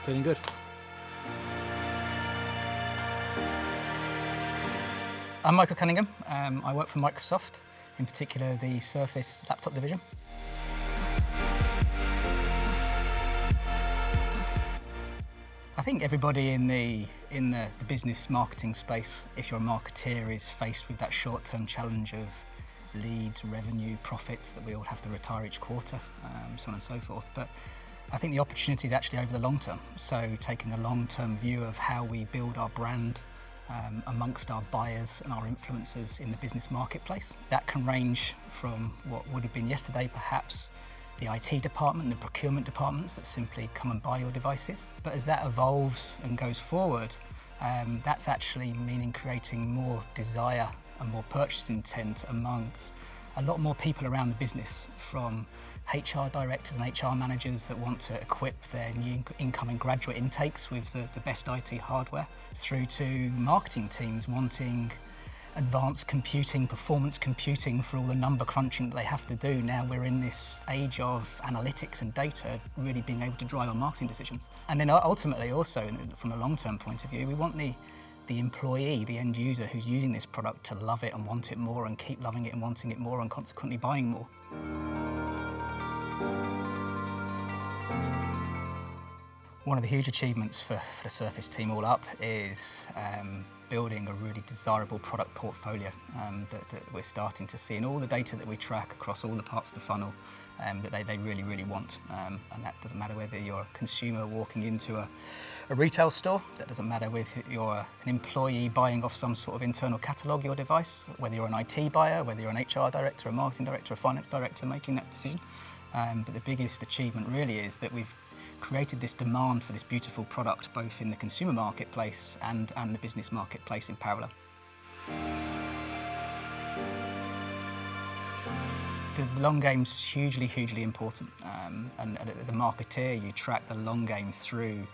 feeling good. I'm Michael Cunningham. I work for Microsoft, in particular the Surface laptop division. I think everybody in the business marketing space, if you're a marketeer, is faced with that short-term challenge of leads, revenue, profits that we all have to retire each quarter, so on and so forth. But I think the opportunity is actually over the long term. So taking a long-term view of how we build our brand amongst our buyers and our influencers in the business marketplace. That can range from what would have been yesterday perhaps the IT department, the procurement departments that simply come and buy your devices. But as that evolves and goes forward, that's actually meaning creating more desire and more purchase intent amongst a lot more people around the business, from HR directors and HR managers that want to equip their new incoming graduate intakes with the best IT hardware, through to marketing teams wanting advanced computing, performance computing for all the number crunching that they have to do. Now we're in this age of analytics and data really being able to drive our marketing decisions. And then ultimately also, from a long-term point of view, we want the employee, the end user who's using this product, to love it and want it more and keep loving it and wanting it more and consequently buying more. One of the huge achievements for the Surface team all up is building a really desirable product portfolio that we're starting to see in all the data that we track across all the parts of the funnel that they really, really want. And that doesn't matter whether you're a consumer walking into a retail store, that doesn't matter whether you're an employee buying off some sort of internal catalogue your device, whether you're an IT buyer, whether you're an HR director, a marketing director, a finance director making that decision. But the biggest achievement really is that we've created this demand for this beautiful product both in the consumer marketplace and the business marketplace in parallel. The long game's hugely, hugely important, and as a marketeer you track the long game through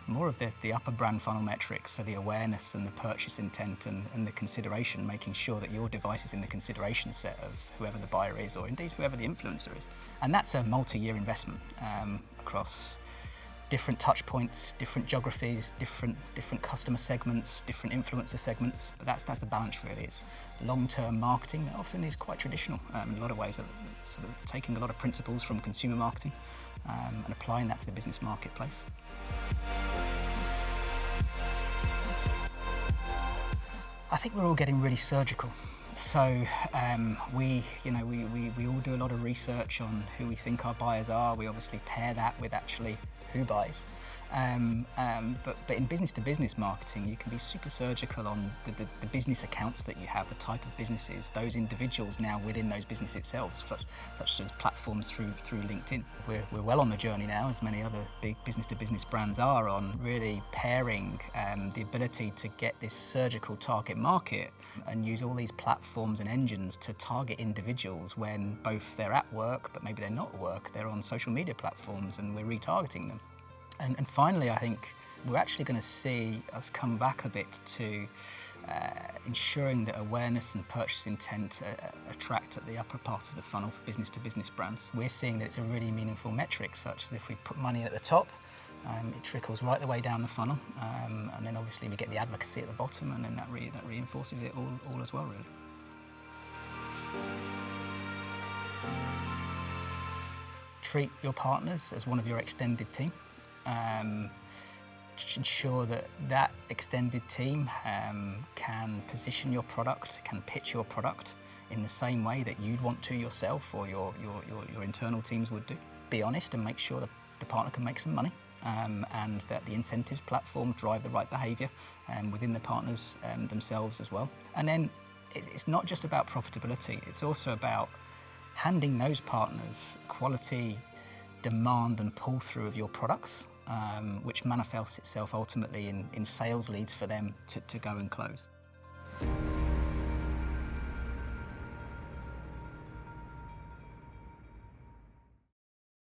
more of the upper brand funnel metrics, so the awareness and the purchase intent and the consideration, making sure that your device is in the consideration set of whoever the buyer is, or indeed whoever the influencer is. And that's a multi-year investment across different touch points, different geographies, different customer segments, different influencer segments. But that's the balance really. It's long-term marketing that often is quite traditional in a lot of ways, sort of taking a lot of principles from consumer marketing and applying that to the business marketplace. I think we're all getting really surgical. So we all do a lot of research on who we think our buyers are. We obviously pair that with actually who buys. But in business-to-business marketing, you can be super surgical on the business accounts that you have, the type of businesses, those individuals now within those businesses itself, such as platforms through LinkedIn. We're well on the journey now, as many other big business-to-business brands are, on really pairing the ability to get this surgical target market and use all these platforms and engines to target individuals when both they're at work, but maybe they're not at work, they're on social media platforms and we're retargeting them. And finally, I think we're actually going to see us come back a bit to ensuring that awareness and purchase intent attract at the upper part of the funnel for business-to-business brands. We're seeing that it's a really meaningful metric, such as if we put money at the top, it trickles right the way down the funnel, and then obviously we get the advocacy at the bottom, and then that reinforces it all as well, really. Treat your partners as one of your extended team. Ensure that extended team can position your product, can pitch your product in the same way that you'd want to yourself or your internal teams would do. Be honest and make sure that the partner can make some money, and that the incentives platform drive the right behaviour within the partners themselves as well. And then it's not just about profitability, it's also about handing those partners quality, demand and pull through of your products, which manifests itself ultimately in sales leads for them to go and close.